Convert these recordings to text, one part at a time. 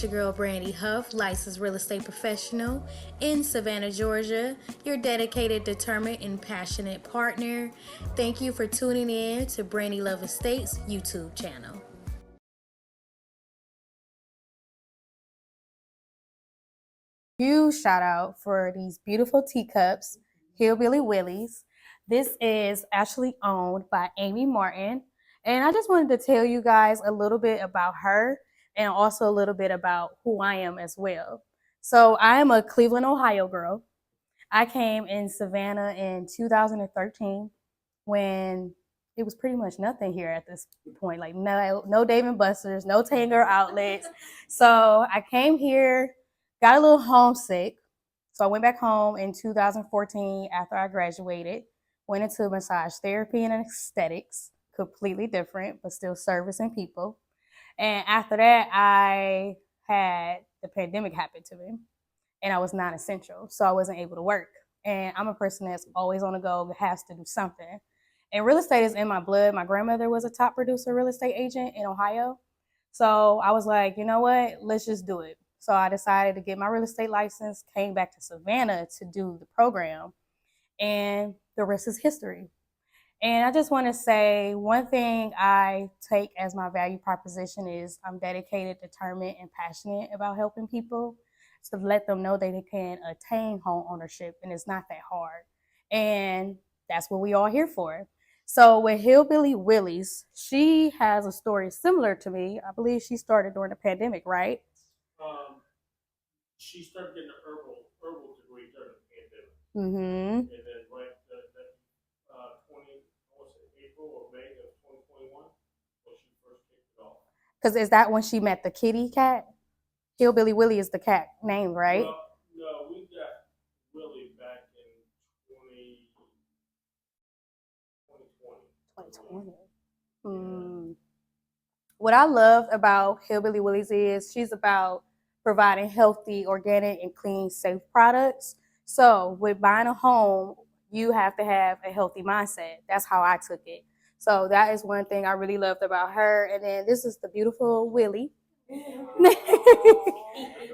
Your girl Brandi Huff, licensed real estate professional in Savannah, Georgia, your dedicated, determined, and passionate partner. Thank you for tuning in to Brandi Love Estates YouTube channel. Huge shout out for these beautiful teacups, Hillbilly Willies. This is actually owned by Amy Martin. And I just wanted to tell you guys a little bit about her and also a little bit about who I am as well. So I am a Cleveland, Ohio girl. I came in Savannah in 2013 when it was pretty much nothing here at this point. Like no Dave and Buster's, no Tanger outlets. So I came here, got a little homesick. So I went back home in 2014 after I graduated, went into massage therapy and aesthetics, completely different, but still servicing people. And after that, I had the pandemic happen to me and I was non-essential, so I wasn't able to work. And I'm a person that's always on the go, has to do something. And real estate is in my blood. My grandmother was a top producer real estate agent in Ohio. So I was like, you know what, let's just do it. So I decided to get my real estate license, came back to Savannah to do the program, and the rest is history. And I just want to say one thing I take as my value proposition is I'm dedicated, determined, and passionate about helping people to let them know that they can attain home ownership and it's not that hard. And that's what we all here for. So with Hillbilly Willies, she has a story similar to me. I believe she started during the pandemic, right? Um, she started getting an herbal degree during the pandemic, Mm-hmm. and then went April or May of 2021 when she first kicked it off. Because is that when she met the kitty cat? Hillbilly Willie is the cat name, right? Well, no, we got Willie back in 2020. 2020. What I love about Hillbilly Willies is she's about providing healthy, organic, and clean, safe products. So with buying a home, you have to have a healthy mindset. That's how I took it. So that is one thing I really loved about her. And then this is the beautiful Willie.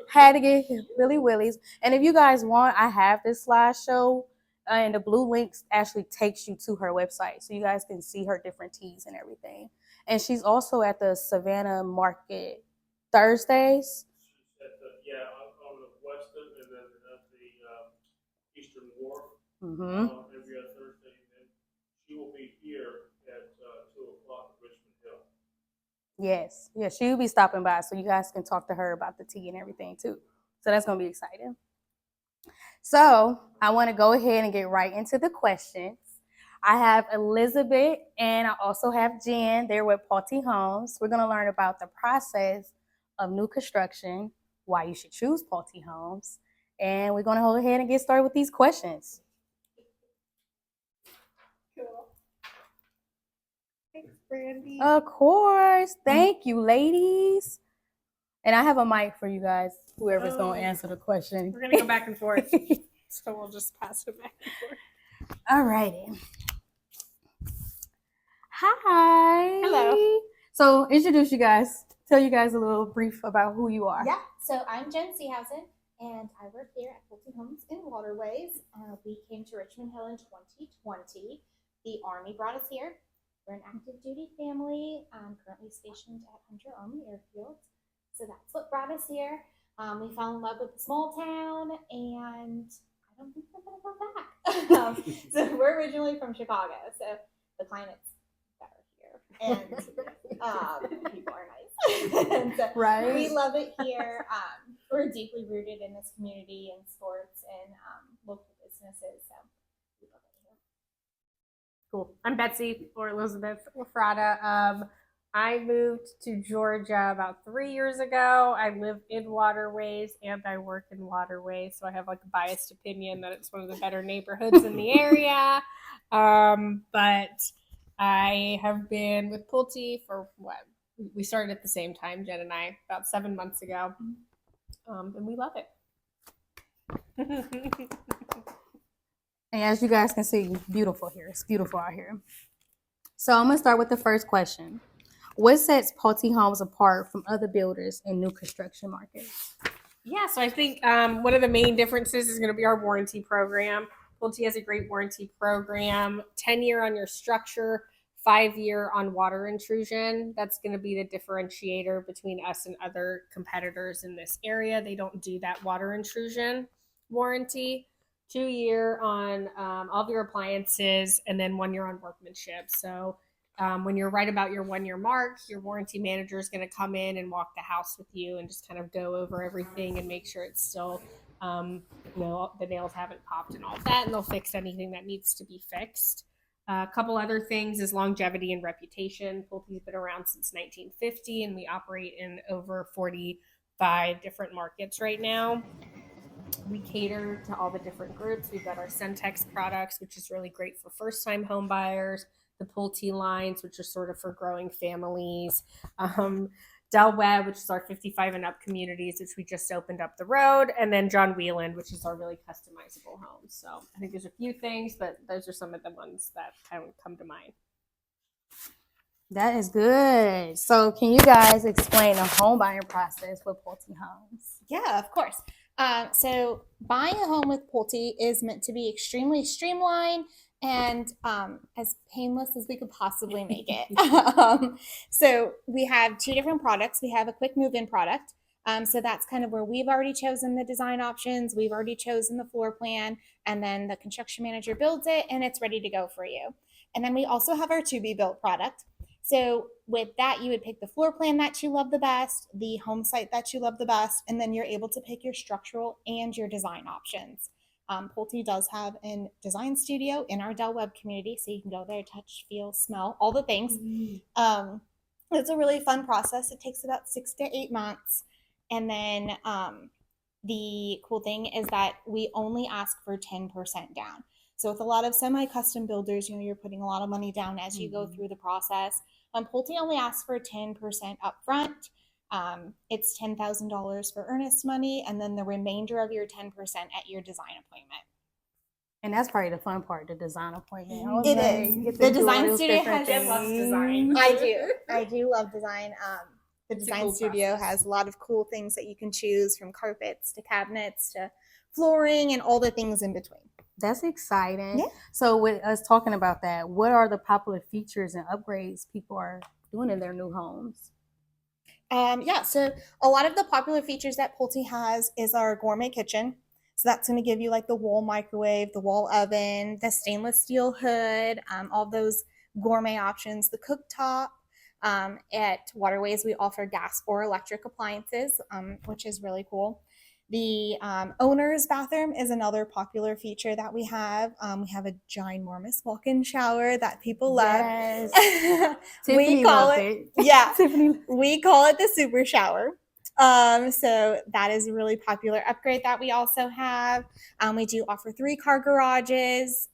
Had to get Hillbilly Willies. And if you guys want, I have this slideshow, and the blue links actually takes you to her website, so you guys can see her different teas and everything. And she's also at the Savannah Market Thursdays. On the western and then at the eastern wharf. Mm-hmm. Every other Thursday, and then she will be here at 2 o'clock at Richmond Hill. Yes, yeah, she'll be stopping by, so you guys can talk to her about the tea and everything too. So that's gonna be exciting. So I want to go ahead and get right into the questions. I have Elizabeth and I also have Jen. They're with Pulte Homes. We're going to learn about the process of new construction, why you should choose Pulte Homes, and we're going to go ahead and get started with these questions. Cool. Thanks, Brandi. Of course. Thank you, ladies. And I have a mic for you guys, whoever's going to answer the question. We're going to go back and forth. So we'll just pass it back and forth. All righty. Hi. Hello. So introduce you guys. Tell you guys a little brief about who you are. Yeah, so I'm Jen Seehausen, and I work here at Pulte Homes in Waterways. We came to Richmond Hill in 2020. The Army brought us here. We're an active duty family, currently stationed at Hunter Army Airfield. So that's what brought us here. We fell in love with the small town, and I don't think we're going to go back. So we're originally from Chicago, so the climate's better here, and people are nice. And so right. We love it here. We're deeply rooted in this community and sports and local businesses, so we love it here. Cool. I'm Betsy, or Elizabeth Lafrada. I moved to Georgia about 3 years ago. I live in Waterways and I work in Waterways, so I have like a biased opinion that it's one of the better neighborhoods in the area. But I have been with Pulte for what? We started at the same time, Jen and I, about 7 months ago, and we love it. And as you guys can see, beautiful here. It's beautiful out here. So I'm going to start with the first question. What sets Pulte Homes apart from other builders in new construction markets? Yeah, so I think one of the main differences is going to be our warranty program. Pulte has a great warranty program, 10-year on your structure, 5-year on water intrusion. That's going to be the differentiator between us and other competitors in this area. They don't do that water intrusion warranty. 2-year on all of your appliances, and then 1 year on workmanship. So when you're right about your 1-year mark, your warranty manager is going to come in and walk the house with you and just kind of go over everything and make sure it's still, the nails haven't popped and all that, and they'll fix anything that needs to be fixed. A couple other things is longevity and reputation. Pulte's been around since 1950, and we operate in over 45 different markets right now. We cater to all the different groups. We've got our Centex products, which is really great for first-time home buyers, the Pulte lines, which are sort of for growing families, Del Webb, which is our 55 and up communities, which we just opened up the road, and then John Wheeland, which is our really customizable homes. So I think there's a few things, but those are some of the ones that kind of come to mind. That is good. So can you guys explain the home buying process with Pulte Homes? Yeah, of course. So buying a home with Pulte is meant to be extremely streamlined and as painless as we could possibly make it. So we have 2 different products. We have a quick move-in product. So that's kind of where we've already chosen the design options. We've already chosen the floor plan, and then the construction manager builds it and it's ready to go for you. And then we also have our to-be-built product. So with that, you would pick the floor plan that you love the best, the home site that you love the best, and then you're able to pick your structural and your design options. Pulte does have a design studio in our Del Webb community, so you can go there, touch, feel, smell, all the things. It's a really fun process. It takes about 6 to 8 months. And then the cool thing is that we only ask for 10% down. So with a lot of semi-custom builders, you're putting a lot of money down as you go through the process. Pulte only asks for 10% upfront. It's $10,000 for earnest money, and then the remainder of your 10% at your design appointment. And that's probably the fun part, the design appointment. It is. The design studio has loves design. I do love design. The design studio has a lot of cool things that you can choose, from carpets to cabinets to flooring and all the things in between. That's exciting. Yeah. So with us talking about that, what are the popular features and upgrades people are doing in their new homes? So a lot of the popular features that Pulte has is our gourmet kitchen. So that's going to give you like the wall microwave, the wall oven, the stainless steel hood, all those gourmet options, the cooktop. At Waterways, we offer gas or electric appliances, which is really cool. The owner's bathroom is another popular feature that we have. We have a ginormous walk-in shower that people love. Yes. We call it. Yeah, we call it the super shower. So that is a really popular upgrade that we also have. We do offer 3-car garages.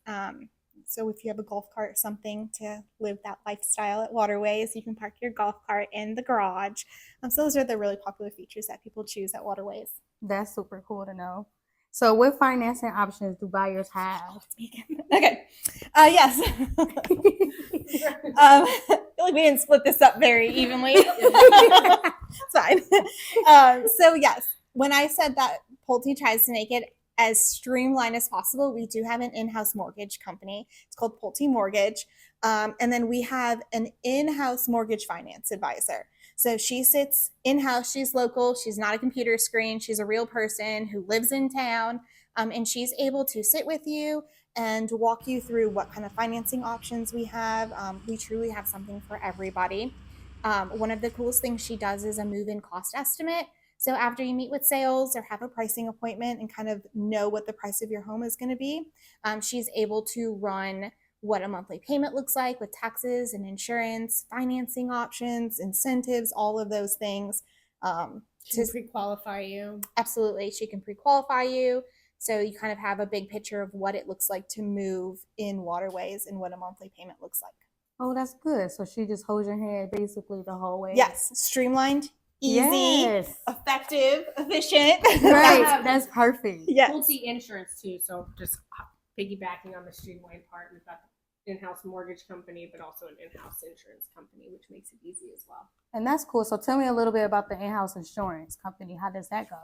So if you have a golf cart or something to live that lifestyle at Waterways, you can park your golf cart in the garage. So those are the really popular features that people choose at Waterways. That's super cool to know. So what financing options do buyers have? Okay. Yes. I feel like we didn't split this up very evenly. It's fine. So yes, when I said that Pulte tries to make it as streamlined as possible, we do have an in-house mortgage company. It's called Pulte Mortgage. And then we have an in-house mortgage finance advisor. So she sits in-house, she's local, she's not a computer screen, she's a real person who lives in town, and she's able to sit with you and walk you through what kind of financing options we have. We truly have something for everybody. One of the coolest things she does is a move-in cost estimate. So after you meet with sales or have a pricing appointment and kind of know what the price of your home is going to be, she's able to run what a monthly payment looks like with taxes and insurance, financing options, incentives, all of those things. She can pre-qualify you. Absolutely. She can pre-qualify you. So you kind of have a big picture of what it looks like to move in Waterways and what a monthly payment looks like. Oh, that's good. So she just holds your hand basically the whole way. Yes. Streamlined, easy, effective, efficient. Right. That's perfect. Yes. Pulte insurance too. So just piggybacking on the streamlined part, we've got in-house mortgage company, but also an in-house insurance company, which makes it easy as well. And that's cool. So tell me a little bit about the in-house insurance company. How does that go?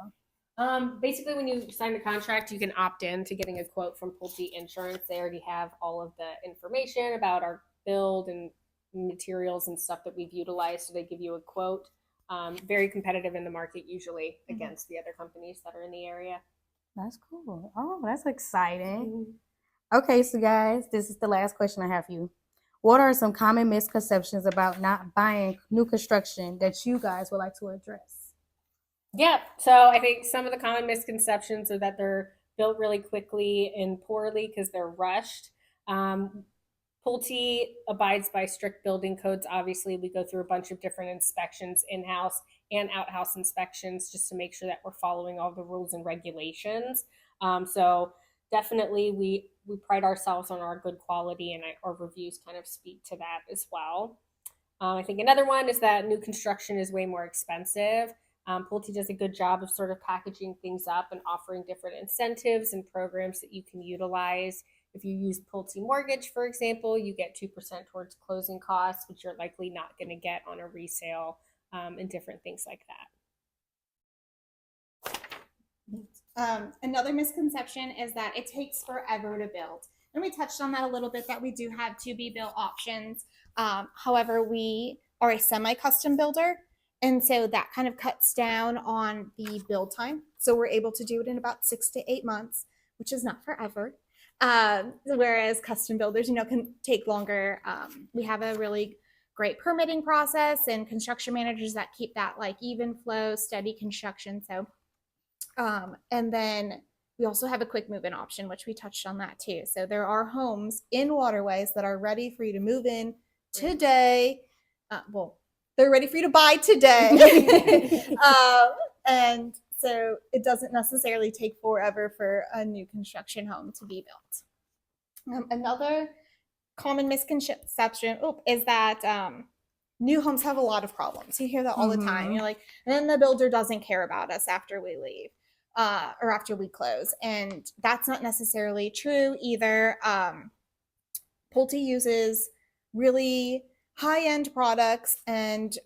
Basically, when you sign the contract, you can opt in to getting a quote from Pulte Insurance. They already have all of the information about our build and materials and stuff that we've utilized. So they give you a quote. Very competitive in the market, usually against the other companies that are in the area. That's cool. Oh, that's exciting. Okay, so guys, this is the last question I have for you. What are some common misconceptions about not buying new construction that you guys would like to address? Yeah, so I think some of the common misconceptions are that they're built really quickly and poorly because they're rushed. Pulte abides by strict building codes. Obviously, we go through a bunch of different inspections, in-house and out-house inspections, just to make sure that we're following all the rules and regulations. So definitely, we pride ourselves on our good quality, and our reviews kind of speak to that as well. I think another one is that new construction is way more expensive. Pulte does a good job of sort of packaging things up and offering different incentives and programs that you can utilize. If you use Pulte Mortgage, for example, you get 2% towards closing costs, which you're likely not going to get on a resale, and different things like that. Another misconception is that it takes forever to build. And we touched on that a little bit, that we do have to-be-built options. However, we are a semi-custom builder, and so that kind of cuts down on the build time. So we're able to do it in about 6 to 8 months, which is not forever. Whereas custom builders, can take longer. We have a really great permitting process and construction managers that keep that like even flow, steady construction. So, and then we also have a quick move-in option, which we touched on that too. So there are homes in Waterways that are ready for you to move in today. They're ready for you to buy today. And so it doesn't necessarily take forever for a new construction home to be built. Another common misconception is that new homes have a lot of problems. You hear that all the time. You're like, and then the builder doesn't care about us after we leave or after we close. And that's not necessarily true either. Pulte uses really high-end products, and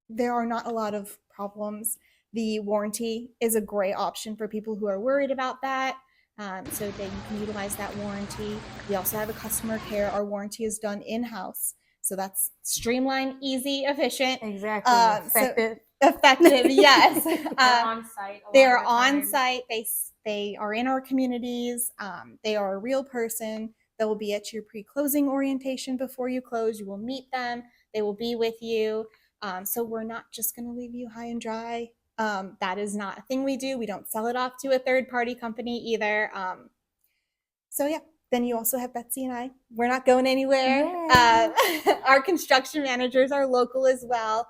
there are not a lot of problems. The warranty is a great option for people who are worried about that, so that you can utilize that warranty. We also have a customer care. Our warranty is done in-house, so that's streamlined, easy, efficient. Exactly. Effective. Effective, yes. They're on site. They are on site. They are in our communities. They are a real person. They will be at your pre-closing orientation before you close. You will meet them. They will be with you. So we're not just going to leave you high and dry. That is not a thing we do. We don't sell it off to a third-party company either. So yeah, then you also have Betsy and I. We're not going anywhere. Our construction managers are local as well.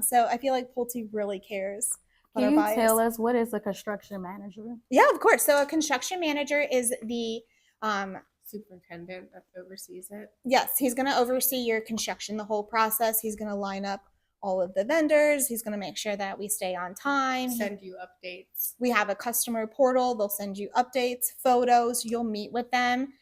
So I feel like Pulte really cares. Can you tell us, what is a construction manager? Yeah, of course. So a construction manager is the superintendent that oversees it. Yes, he's going to oversee your construction, the whole process. He's going to line up all of the vendors. He's going to make sure that we stay on time. Send you updates. We have a customer portal. They'll send you updates, photos. You'll meet with them.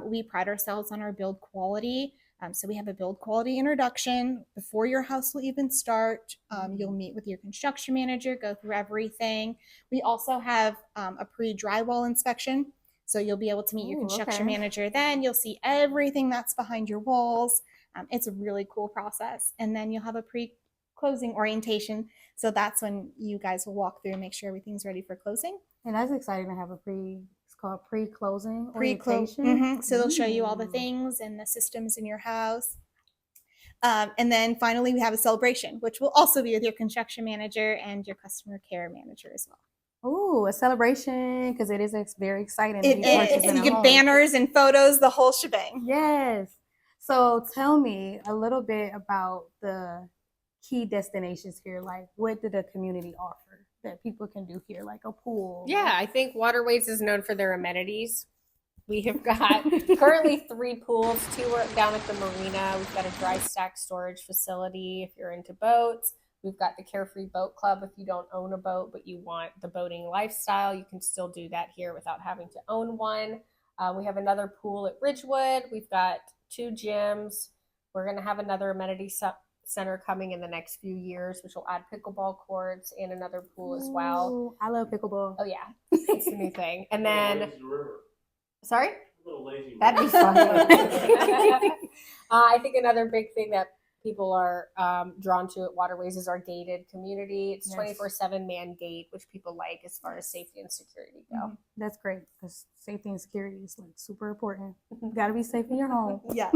We pride ourselves on our build quality. So we have a build quality introduction before your house will even start. You'll meet with your construction manager, go through everything. We also have a pre-drywall inspection. So you'll be able to meet your construction manager then. You'll see everything that's behind your walls. It's a really cool process. And then you'll have a pre-closing orientation. So that's when you guys will walk through and make sure everything's ready for closing. And that's exciting to have it's called pre-closing orientation. So they'll show you all the things and the systems in your house. And then finally, we have a celebration, which will also be with your construction manager and your customer care manager as well. Oh, a celebration, because it is very exciting. It is. You get banners and photos, the whole shebang. Yes. So tell me a little bit about the key destinations here. Like, what did the community offer that people can do here, like a pool? Yeah, I think Waterways is known for their amenities. We have got currently 3 pools. 2 are down at the marina. We've got a dry stack storage facility if you're into boats. We've got the Carefree Boat Club. If you don't own a boat, but you want the boating lifestyle, you can still do that here without having to own one. We have another pool at Ridgewood. We've got 2 gyms. We're going to have another amenity center coming in the next few years, which will add pickleball courts and another pool as well. Ooh, I love pickleball. Oh yeah, it's the new thing. And then, Lazy river. sorry, A little lazy. that'd be river. fun. I think another big thing that people are drawn to at Waterways is our gated community. It's Yes. 24/7 man gate, which people like as far as safety and security go. That's great because safety and security is like super important. You got to be safe in your home. Yeah.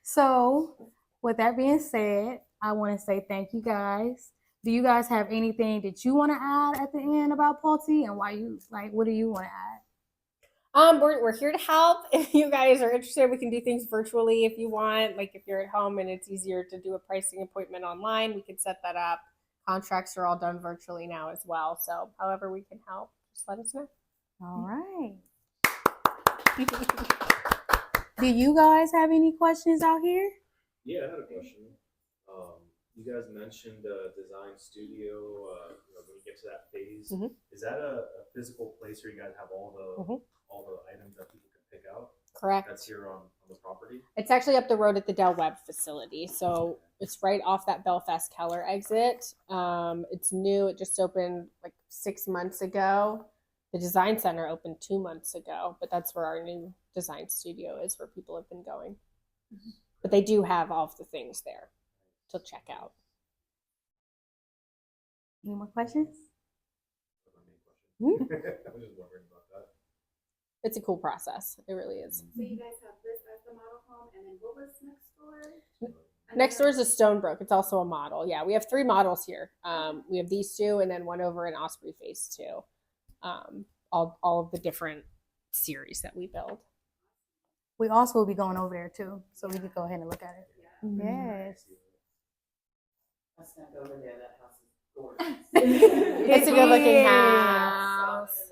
So, with that being said, I want to say thank you guys. Do you guys have anything that you want to add at the end about Pulte and why you like? What do you want to add? We're here to help. If you guys are interested, we can do things virtually if you want. Like if you're at home and it's easier to do a pricing appointment online, we can set that up. Contracts are all done virtually now as well. So however we can help, just let us know. All right. Do you guys have any questions out here? Yeah, I had a question. You guys mentioned design studio. When you get to that phase, is that a physical place where you guys have all the items that people can pick out? Correct. That's here on the property. It's actually up the road at the Del Webb facility. So it's right off that Belfast Keller exit. It's new. It just opened like 6 months ago. The design center opened 2 months ago, but that's where our new design studio is, where people have been going. But they do have all of the things there to check out. Any more questions? That's my main question. I was just wondering about that. It's a cool process. It really is. So you guys have this as the model home, and then what was next door? Next door is a Stonebrook. It's also a model. Yeah, we have 3 models here. We have these 2 and then one over in Osprey Phase 2. All of the different series that we build. We also will be going over there too, so we could go ahead and look at it. Yes. Let's not go over there. That house is gorgeous. It's a good looking is. house.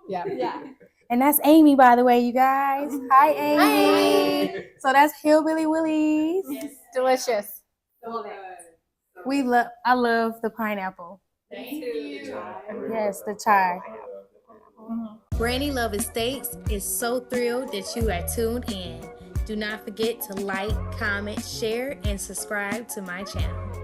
Yeah. Yeah. And that's Amy, by the way, you guys. Hi, Amy. Hi. So that's Hillbilly Willie's. Delicious. So I love the pineapple. Thank you. Yes, the chai. Brandi Love Estates is so thrilled that you are tuned in. Do not forget to like, comment, share, and subscribe to my channel.